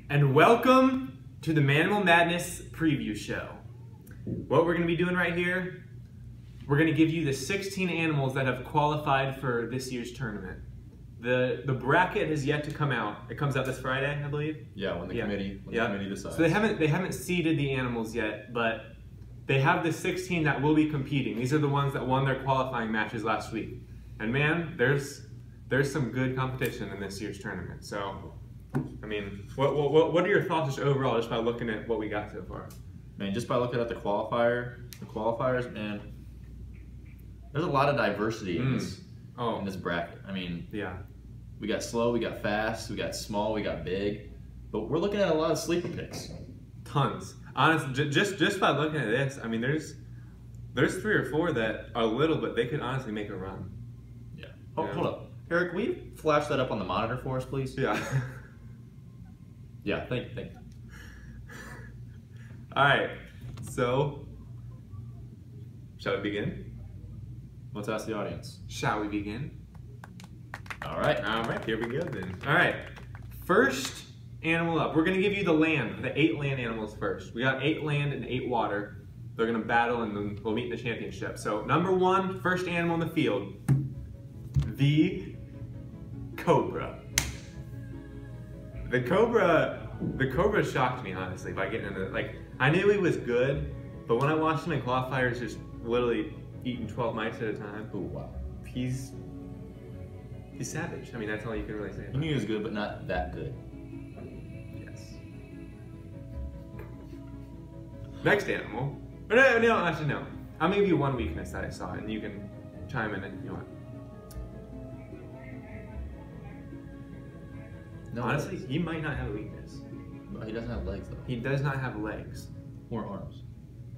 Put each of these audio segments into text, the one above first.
And welcome to the Manimal Madness preview show. What we're going to be doing right here, we're going to give you the 16 animals that have qualified for this year's tournament. The bracket has yet to come out. It comes out this Friday, I believe. Yeah, when the committee decides. So they haven't seeded the animals yet, but they have the 16 that will be competing. These are the ones that won their qualifying matches last week. And man, there's some good competition in this year's tournament. So, I mean, what are your thoughts just overall, just by looking at what we got so far? Man, just by looking at the qualifiers, man, there's a lot of diversity in this bracket. I mean, yeah, we got slow, we got fast, we got small, we got big, but we're looking at a lot of sleeper picks. Tons. Honestly, just by looking at this, I mean, there's 3 or 4 that are little, but they could honestly make a run. Yeah. Hold up, Eric, will you flash that up on the monitor for us, please? Yeah. Yeah. Thank you. All right. So, shall we begin? Let's ask the audience. Shall we begin? All right. Here we go then. All right. First animal up. We're going to give you the 8 land animals first. We got 8 land and 8 water. They're going to battle and then we'll meet in the championship. So, number 1, first animal in the field, the cobra. The cobra shocked me, honestly, by getting into it. Like, I knew he was good, but when I watched him in qualifiers just literally eating 12 mice at a time, Oh, wow. he's savage. I mean, that's all you can really say about You knew he was good, but not that good. Yes. Next animal. No, actually no. I'll give you one weakness that I saw, and you can chime in if you want. No, honestly, he might not have a weakness. He doesn't have legs, though. He does not have legs. Or arms.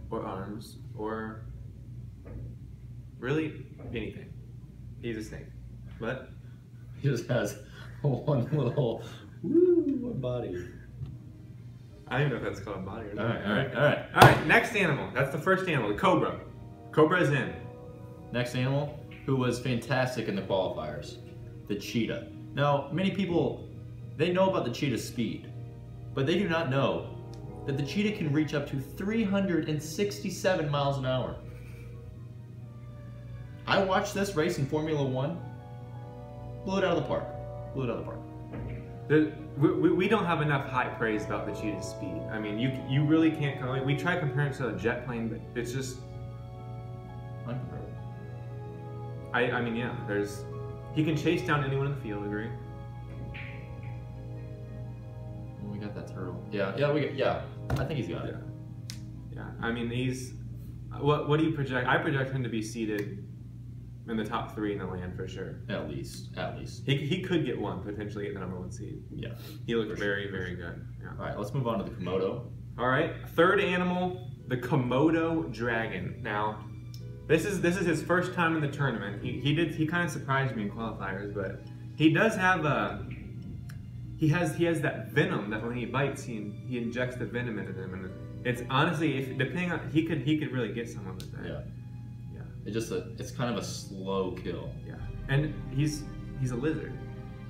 Or arms. Or really anything. He's a snake. But He just has one little one body. I don't even know if that's called a body or not. All right. Next animal. That's the first animal, the cobra. Cobra is in. Next animal, who was fantastic in the qualifiers, the cheetah. Now, many people, they know about the cheetah's speed, but they do not know that the cheetah can reach up to 367 miles an hour. I watched this race in Formula 1, blew it out of the park. We don't have enough high praise about the cheetah's speed. I mean, you really can't. We try comparing it to a jet plane, but it's just uncomparable. I mean, yeah. He can chase down anyone in the field. Agree? We got that turtle. Yeah. I think he's got it. Yeah. I mean, what do you project? I project him to be seated in the top 3 in the land for sure. At least. He could get one, potentially get the number 1 seed. Yeah. He looked very, very good. Yeah. All right, let's move on to the Komodo. All right, third animal, the Komodo dragon. Now, this is his first time in the tournament. He kind of surprised me in qualifiers, but he does have he has that venom that when he bites, he injects the venom into them, and it's honestly, depending on, he could really get someone with that. Yeah. It's kind of a slow kill. Yeah, and he's a lizard.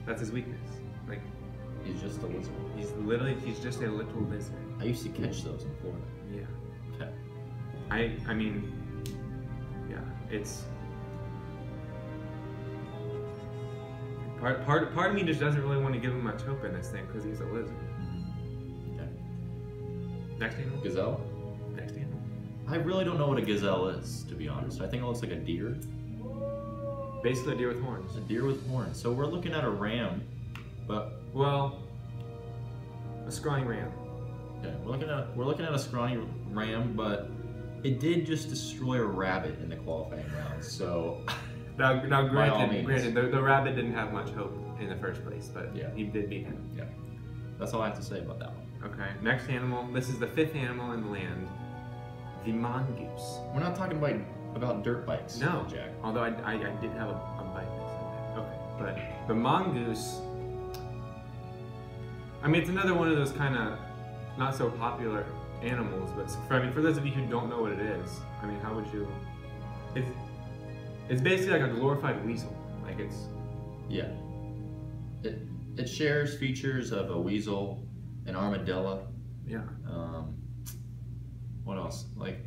That's his weakness. Like, he's just a lizard. He's just a little lizard. I used to catch those in Florida. Yeah. Okay. I mean, yeah, it's part of me just doesn't really want to give him much hope in this thing because he's a lizard. Mm-hmm. Okay. Next animal. Gazelle. Next animal. I really don't know what a gazelle is, to be honest. I think it looks like a deer. Basically a deer with horns. A deer with horns. So we're looking at a ram, but well, a scrawny ram. Okay, we're looking at a scrawny ram, but it did just destroy a rabbit in the qualifying round. So now granted, the rabbit didn't have much hope in the first place, but yeah, he did beat him. Yeah, that's all I have to say about that one. Okay, next animal. This is the 5th animal in the land. The mongoose. We're not talking about dirt bikes. No, Jack. Although I did have a bike. Okay, but the mongoose. I mean, it's another one of those kind of not so popular animals, but for those of you who don't know what it is, I mean, how would you? It's basically like a glorified weasel. Like it's. Yeah. It shares features of a weasel, an armadillo. Yeah. What else? Like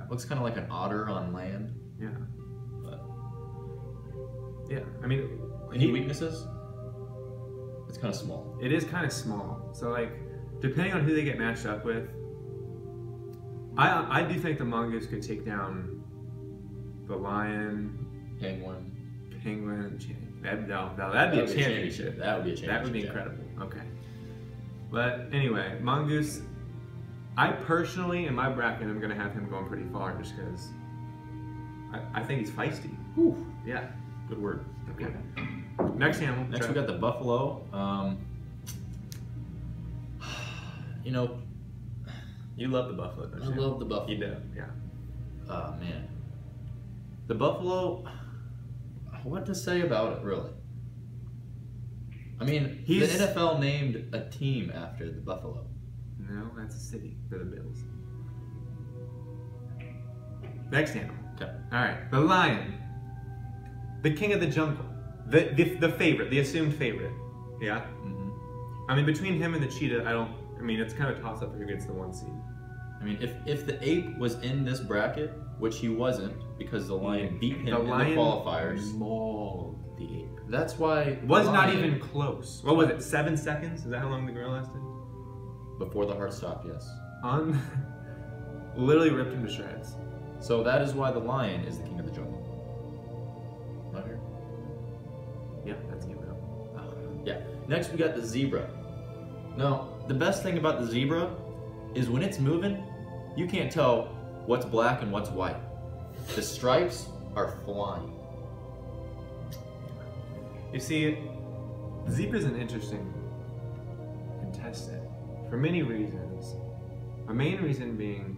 looks kind of like an otter on land. Yeah. But Yeah. I mean, any weaknesses? It's kind of small. it is kind of small. So like, depending on who they get matched up with, I do think the mongoose could take down the lion, Penguin. penguin. That'd be a championship. That would be a championship. That would be incredible. Okay. But anyway, mongoose. I personally, in my bracket, I'm gonna have him going pretty far just because I think he's feisty. Whew. Yeah. Good word. Okay. Next animal. Next we got the buffalo. You know, You love the buffalo, don't I you? love the buffalo. You do, yeah. Oh man, the buffalo. What to say about it, really? I mean, the NFL named a team after the buffalo. No, that's a city for the Bills. Next animal. Okay. All right, the lion, the king of the jungle, the favorite, the assumed favorite. Yeah. Mm-hmm. I mean, between him and the cheetah, I mean, it's kind of a toss up who gets the 1 seed. I mean, if the ape was in this bracket, which he wasn't, because the lion beat him in the qualifiers. Mauled the ape. That's why It was not even close. What was it? 7 seconds? Is that how long the gorilla lasted? before the heart stopped. Yes. Literally ripped him to shreds. So that is why the lion is the king of the jungle. Not here. Yeah, that's good. Yeah. Next we got the zebra. Now, the best thing about the zebra is when it's moving, you can't tell what's black and what's white. The stripes are flying. You see, zebra's an interesting contestant for many reasons. A main reason being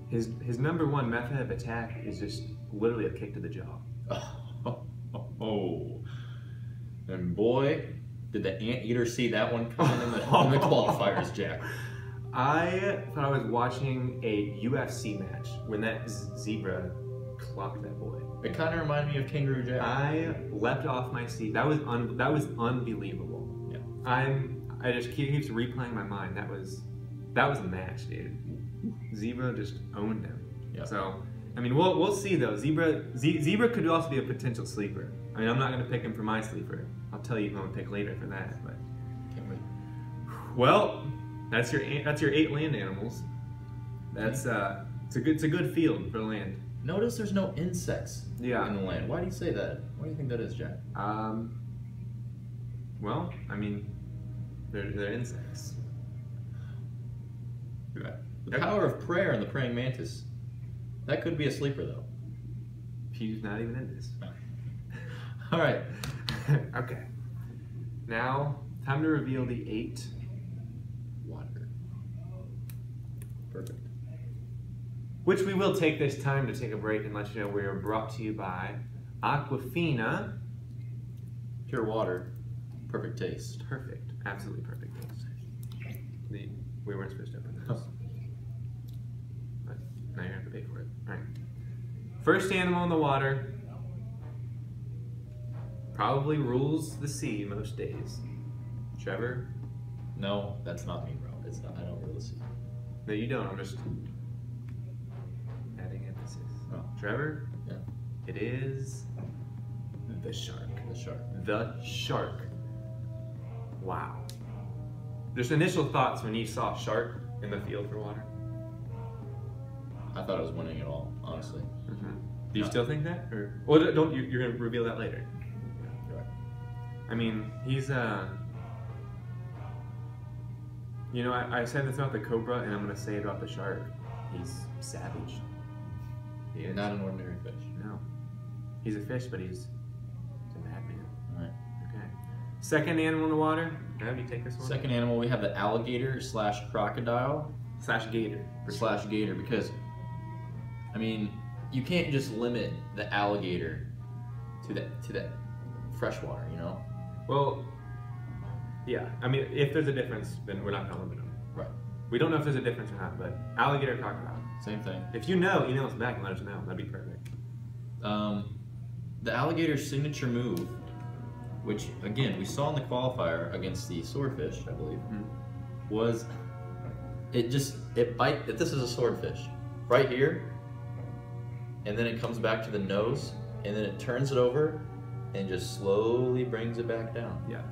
his number one method of attack is just literally a kick to the jaw. Oh. And boy, did the anteater see that one coming in the qualifiers, Jack. I thought I was watching a UFC match when that zebra clocked that boy. It kind of reminded me of Kangaroo Jack. I leapt off my seat. That was unbelievable. Yeah. I just keeps replaying my mind. That was a match, dude. Zebra just owned him. Yeah. So, I mean, we'll see though. Zebra could also be a potential sleeper. I mean, I'm not gonna pick him for my sleeper. I'll tell you who I'm gonna pick later for that. But Can't wait. well, that's your 8 land animals. That's it's a good field for land. Notice there's no insects Yeah. in the land. Why do you say that? Why do you think that is, Jack? Well, I mean, they're insects. The power of prayer and the praying mantis. That could be a sleeper, though. Pew's not even in this. All right. Okay. Now, time to reveal the 8. Water. Perfect. Which we will take this time to take a break and let you know we are brought to you by Aquafina. Pure water. Perfect taste. Perfect. Absolutely perfect taste. We weren't supposed to open this. But now you have to pay for it. Alright. First animal in the water. Probably rules the sea most days. Trevor? No, that's not me, bro. It's not. I don't really see. No, you don't. I'm just adding emphasis. Oh. Trevor? Yeah. It is the shark. The shark. The shark. Wow. Just initial thoughts when you saw shark in the field for water. I thought I was winning it all, honestly. Mm-hmm. Do you No. still think that, or well, don't you? You're gonna reveal that later. You're right. I mean, he's you know, I said this about the cobra, and I'm gonna say it about the shark. He's savage. He is. Not an ordinary fish. No. He's a fish, but he's a madman. All right. Okay. Second animal in the water. Have you take this one? Second animal, we have the alligator / crocodile / gator. / gator, because I mean, you can't just limit the alligator to that freshwater, you know? Well, yeah. I mean, if there's a difference, then we're not gonna limit them. Right. We don't know if there's a difference or not, but alligator, crocodile. Same thing. If you know, email us back and let us know. That'd be perfect. The alligator's signature move which again we saw in the qualifier against the swordfish, I believe, was it bite. This is a swordfish, right here, and then it comes back to the nose, and then it turns it over, and just slowly brings it back down. Yeah.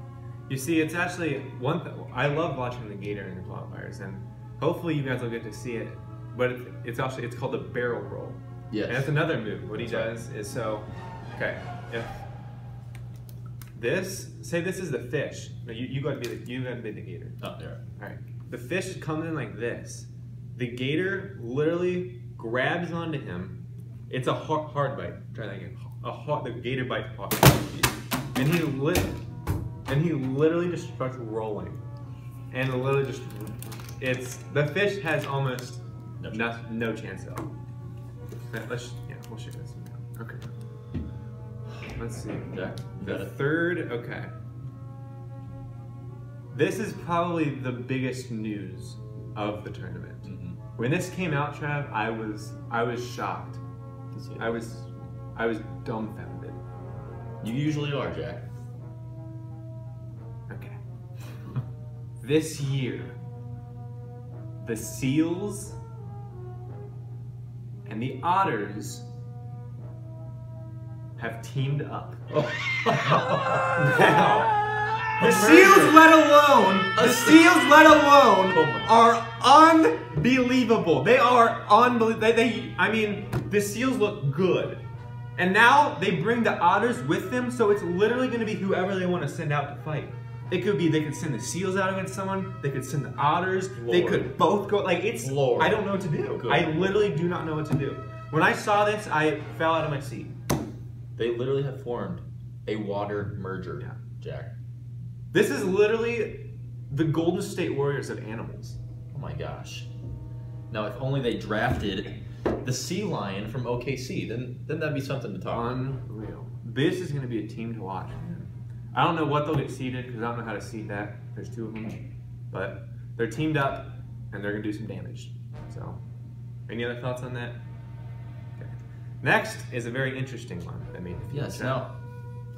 You see, it's actually one thing. I love watching the gator in the qualifiers, and hopefully you guys will get to see it. But it's called the barrel roll. Yes. And that's another move. What he does is okay, if say this is the fish. No, you got to be the gator. Oh, there. All right. The fish comes in like this. The gator literally grabs onto him. It's a hard bite. Try that again. The gator bites hard. And he literally just starts rolling. And literally just, the fish has almost no chance at all. We'll share this one now. Okay. Let's see. Jack, The third, okay. This is probably the biggest news of the tournament. When this came out, Trav, I was shocked. I was dumbfounded. You usually are, Jack. Okay. This year, the seals and the otters have teamed up. Now, the seals, let alone, are unbelievable. They are unbelievable. I mean, the seals look good. And now they bring the otters with them, so it's literally going to be whoever they want to send out to fight. It could be they could send the seals out against someone, they could send the otters, they could both go, like it's, I don't know what to do. Good. I literally do not know what to do. When I saw this, I fell out of my seat. They literally have formed a water merger, Jack. This is literally the Golden State Warriors of animals. Oh my gosh. Now, if only they drafted the sea lion from OKC, then that'd be something to talk about. Unreal. This is going to be a team to watch, man. I don't know what they'll get seeded, because I don't know how to seed that. There's two of them. But they're teamed up, and they're going to do some damage. So, any other thoughts on that? Okay. Next is a very interesting one that made the field. Yes, now,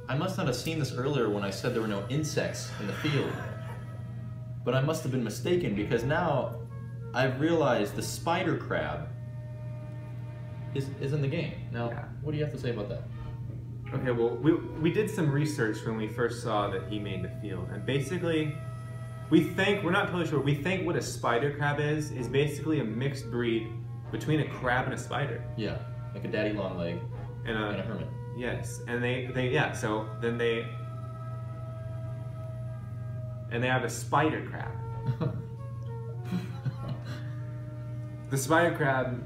I must not have seen this earlier when I said there were no insects in the field. But I must have been mistaken, because now I've realized the spider crab is in the game. Now, what do you have to say about that? Okay, well, we did some research when we first saw that he made the field, and basically, we're not totally sure, we think what a spider crab is basically a mixed breed between a crab and a spider. Yeah, like a daddy long leg and a hermit. Yes, and they have a spider crab. The spider crab,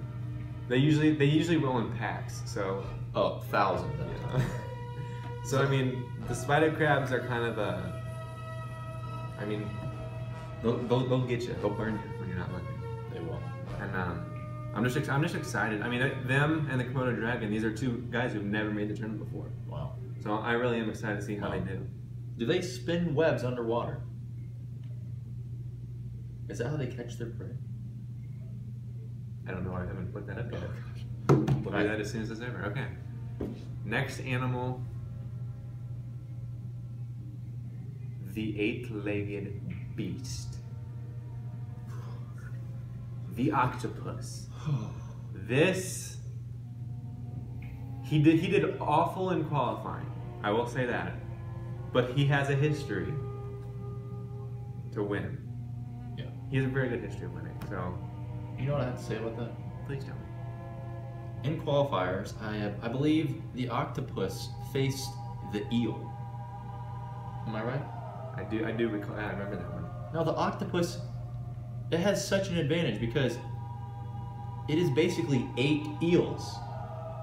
they usually roll in packs, so. Oh, thousands. Yeah. So I mean, the spider crabs are kind of they'll get you. They'll burn you when you're not looking. They will. And I'm just excited. I mean, them and the Komodo dragon. These are two guys who've never made the tournament before. Wow. So I really am excited to see how they do. Do they spin webs underwater? Is that how they catch their prey? I don't know. I haven't looked that up yet. We'll do that as soon as it's over. Okay. Next animal. The eight-legged beast. The octopus. This, he did awful in qualifying. I will say that. But he has a history to win. Yeah. He has a very good history of winning, so. You know what I have to say about that? Please tell me. In qualifiers, I believe the octopus faced the eel. Am I right? I do recall. I remember that one. Now the octopus, it has such an advantage because it is basically 8 eels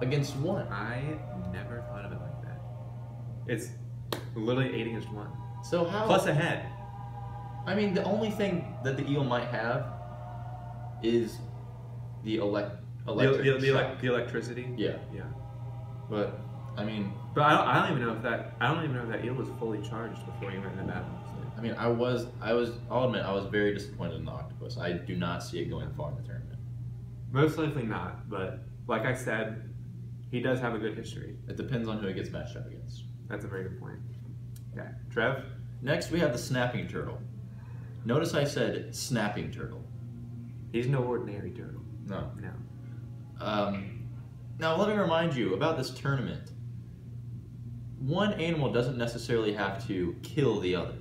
against 1. I never thought of it like that. It's literally 8 against 1. So how? Plus a head. I mean, the only thing that the eel might have is the electricity. Yeah. Yeah. But I mean. But I don't even know if that eel was fully charged before he went into battle. So. I mean, I'll admit, I was very disappointed in the octopus. I do not see it going far in the tournament. Most likely not, but like I said, he does have a good history. It depends on who he gets matched up against. That's a very good point. Okay, Trev? Next, we have the snapping turtle. Notice I said snapping turtle. He's no ordinary turtle. No. No. Now, let me remind you about this tournament. One animal doesn't necessarily have to kill the other.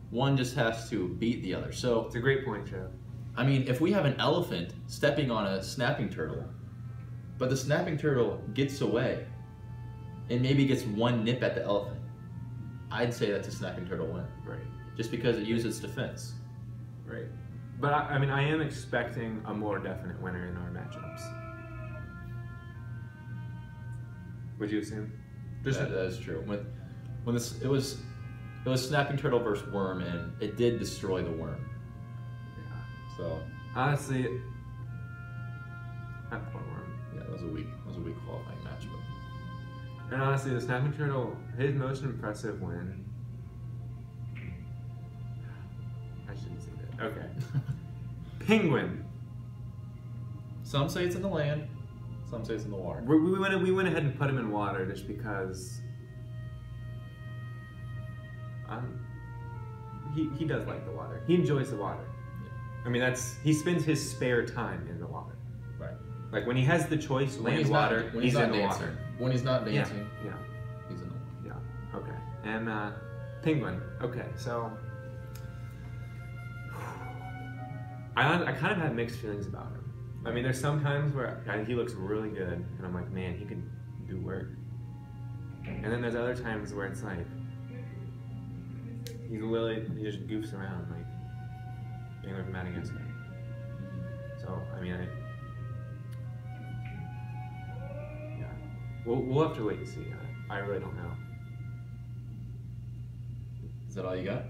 One just has to beat the other. So, It's a great point, Trev. I mean, if we have an elephant stepping on a snapping turtle, but the snapping turtle gets away and maybe gets one nip at the elephant, I'd say that's a snapping turtle win. Right. Just because it used its defense. Right. But I mean, I am expecting a more definite winner in our matchups. Would you assume? That is true. When this, it was snapping turtle versus worm, and it did destroy the worm. Yeah. So honestly, that poor worm. yeah, it was a weak qualifying match. But And honestly, the snapping turtle, his most impressive win. I shouldn't say that. Okay. Penguin. some say it's in the land, some say it's in the water. We went ahead and put him in water just because. He does like the water. He enjoys the water. I mean, he spends his spare time in the water. Right. Like when he has the choice, land, water, he's in the water. When he's not dancing, Yeah. he's in the water. Yeah. Okay. And penguin. Okay. So I kind of have mixed feelings about him. I mean, there's some times where he looks really good, and I'm like, man, he can do work. And then there's other times where it's like he just goofs around, like being like mad against me. So I mean, yeah, we'll have to wait and see. I really don't know. Is that all you got?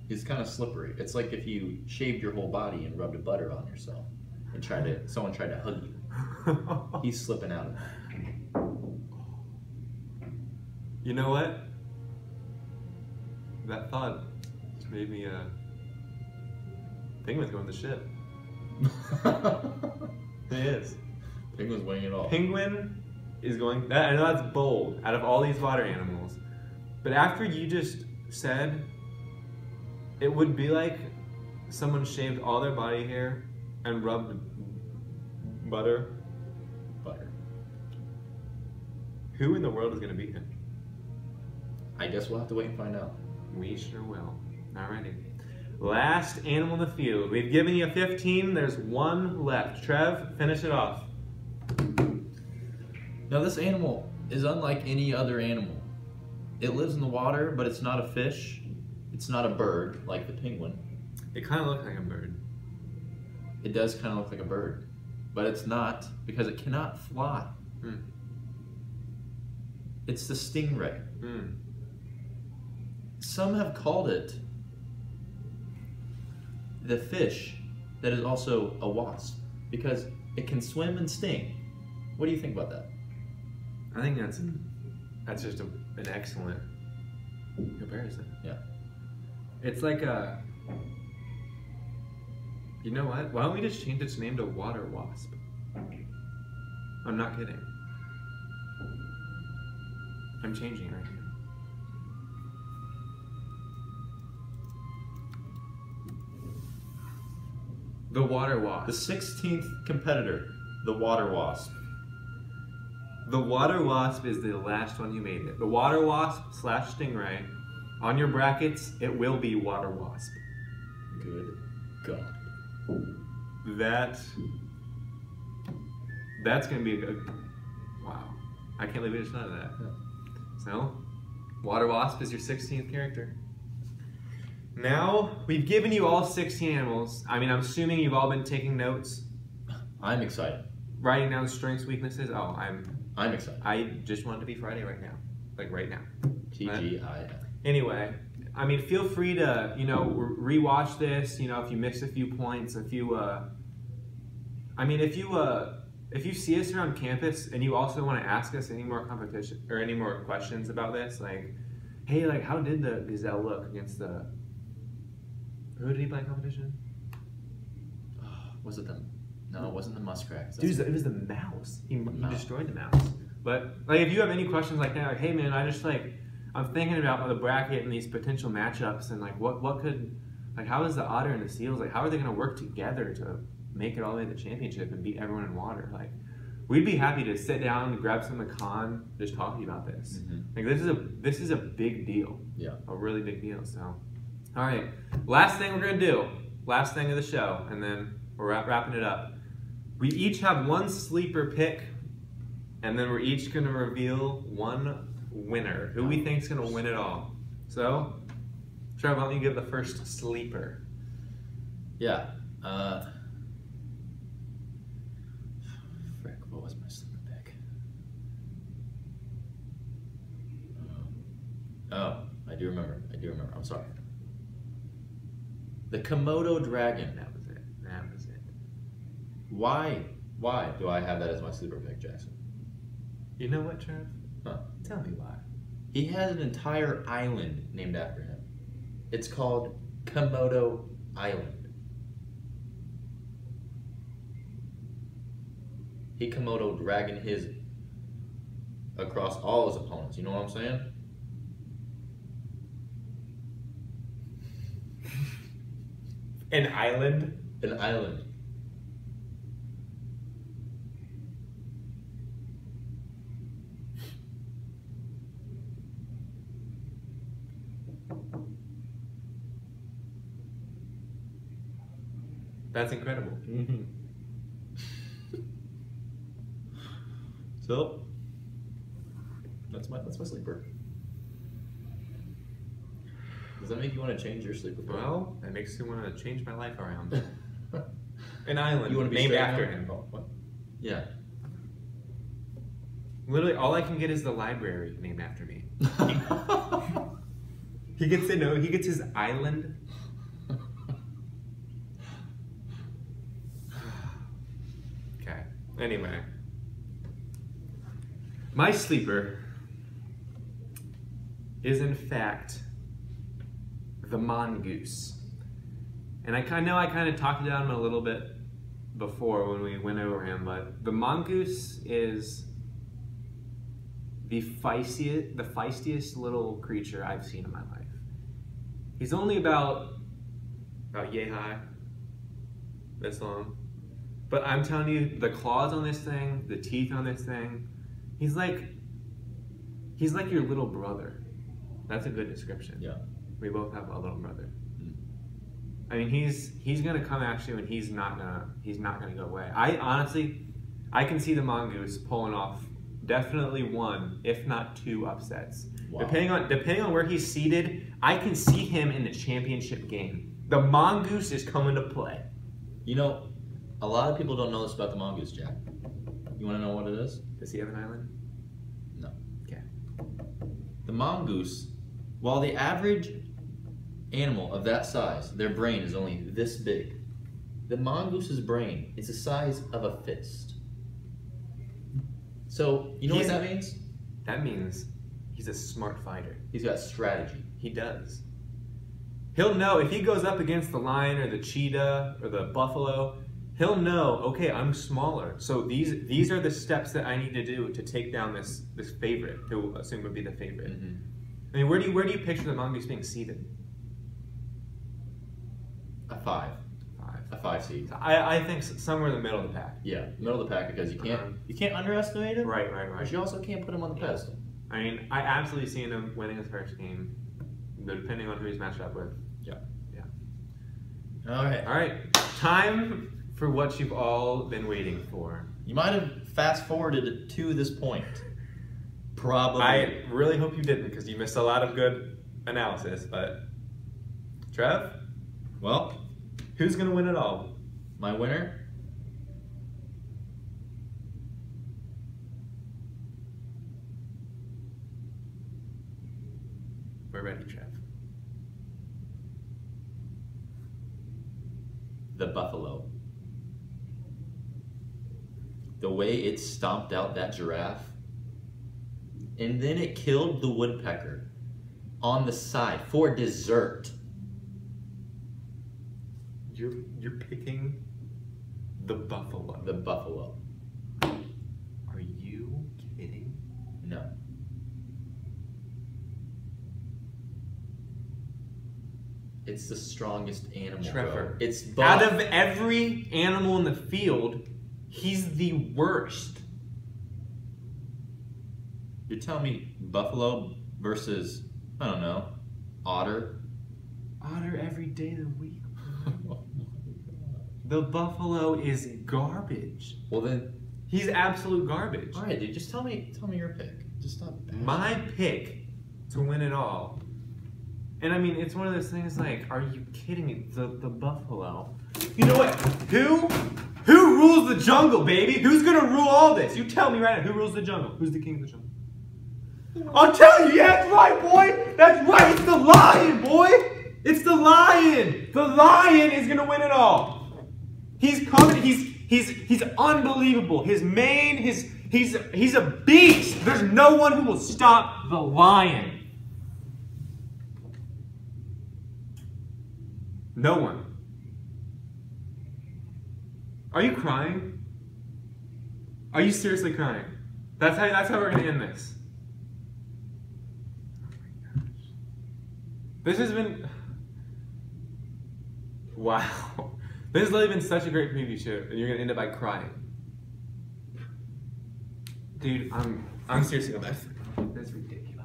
He's kind of slippery. It's like if you shaved your whole body and rubbed butter on yourself and someone tried to hug you. He's slipping out of it. You know what? That thought just made me Penguin's going to ship. He is. Penguin's winning it all. Penguin is going. I know that's bold out of all these water animals, but after you just said, it would be like someone shaved all their body hair and rubbed butter. Who in the world is going to beat him? I guess we'll have to wait and find out. We sure will. Alrighty. Last animal in the field. We've given you 15. There's one left. Trev, finish it off. Now this animal is unlike any other animal. It lives in the water, but it's not a fish. It's not a bird like the penguin. It kind of looks like a bird. It does kind of look like a bird, but it's not because it cannot fly. It's the stingray. Some have called it the fish that is also a wasp because it can swim and sting. What do you think about that? I think that's just an excellent comparison. Yeah. It's like a. You know what? Why don't we just change its name to water wasp? I'm not kidding. I'm changing it right now. The water wasp. The 16th competitor, the water wasp. The water wasp is the last one you made it. The water wasp / stingray. On your brackets, it will be water wasp. Good God. That's gonna be a good. Wow. I can't believe we just thought of that. Yeah. So, water wasp is your 16th character. Now, we've given you all 16 animals. I mean, I'm assuming you've all been taking notes. I'm excited. Writing down strengths, weaknesses. Oh, I'm excited. I just want it to be Friday right now. Like right now. TGIF. Anyway, I mean, feel free to, rewatch this, if you missed a few points, if you see us around campus and you also want to ask us any more competition or any more questions about this, like, hey, like, how did the gazelle look against who did he play in competition? Was it them? No, it wasn't the muskrat. Dude, it was the mouse. He destroyed the mouse. But like, if you have any questions like that, like, hey man, I'm thinking about the bracket and these potential matchups and like what could, like how is the otter and the seals, like how are they going to work together to make it all the way to the championship and beat everyone in water? Like we'd be happy to sit down and grab some McCon, just talking about this. Like this is a big deal. Yeah. A really big deal. So, all right, last thing we're gonna do, last thing of the show, and then we're wrapping it up. We each have one sleeper pick, and then we're each gonna reveal one winner, who we think's gonna win it all. So, Trev, why don't you give the first sleeper? Yeah. Frick, what was my sleeper pick? Oh, I do remember. I'm sorry. The Komodo dragon. That was it. Why do I have that as my sleeper pick, Jackson? You know what, Trev? Huh. Tell me why. He has an entire island named after him. It's called Komodo Island. He Komodo dragon his across all his opponents. You know what I'm saying? An island? An island. That's incredible. So that's my sleeper. Does that make you want to change your sleeper pick? Well, that makes me want to change my life around. An island You want to be named straight after now? him. What? Yeah. Literally, all I can get is the library named after me. He gets to know. He gets his island. Okay. Anyway, my sleeper is in fact the mongoose, and I kind of talked about him a little bit before when we went over him, but the mongoose is the feistiest little creature I've seen in my life. He's only about yay high, this long, but I'm telling you, the claws on this thing, the teeth on this thing, he's like your little brother. That's a good description. Yeah. We both have a little brother. I mean, he's gonna come at you, and he's not gonna go away. I can see the mongoose pulling off definitely one, if not two, upsets. Wow. Depending on where he's seated, I can see him in the championship game. The mongoose is coming to play. You know, a lot of people don't know this about the mongoose, Jack. You want to know what it is? Does he have an island? No. Okay. The mongoose, while the average animal of that size, their brain is only this big, the mongoose's brain is the size of a fist. So, you know what that means? That means he's a smart fighter. He's got strategy. He does. He'll know if he goes up against the lion or the cheetah or the buffalo, he'll know, okay, I'm smaller. So these are the steps that I need to do to take down this favorite, who we'll assume would be the favorite. I mean, where do you picture the mongoose being seated? A 5. A 5 seed. I think somewhere in the middle of the pack. Yeah, middle of the pack, because you can't underestimate him. Right. But you also can't put him on the pedestal. I mean, I absolutely see him winning his first game, depending on who he's matched up with. Yeah. All right. Time for what you've all been waiting for. You might have fast forwarded to this point. Probably. I really hope you didn't, because you missed a lot of good analysis. But Trev, Well, who's gonna win it all? my winner. We're ready, Trev. The buffalo. The way it stomped out that giraffe, and then it killed the woodpecker on the side for dessert. You're picking the buffalo. The buffalo. Are you kidding? No. It's the strongest animal, Trevor. bro. It's buff. Out of every animal in the field, he's the worst. You're telling me buffalo versus, I don't know, otter? Otter every day of the week. The buffalo is garbage. Well then, He's absolute garbage. all right, dude. Just tell me your pick. Just stop. My pick to win it all. And I mean, it's one of those things like, are you kidding me? The buffalo. You know what? Who rules the jungle, baby? Who's gonna rule all this? You tell me right now. Who rules the jungle? Who's the king of the jungle? I'm telling you, yeah, that's right, boy. That's right. It's the lion, boy. It's the lion. The lion is gonna win it all. He's coming. He's unbelievable. His mane. He's a beast. There's no one who will stop the lion. No one. Are you crying? Are you seriously crying? That's how we're gonna end this. Oh my gosh. This has been wow. This has literally been such a great preview show, and you're gonna end up by crying. Dude, I'm seriously, that's ridiculous.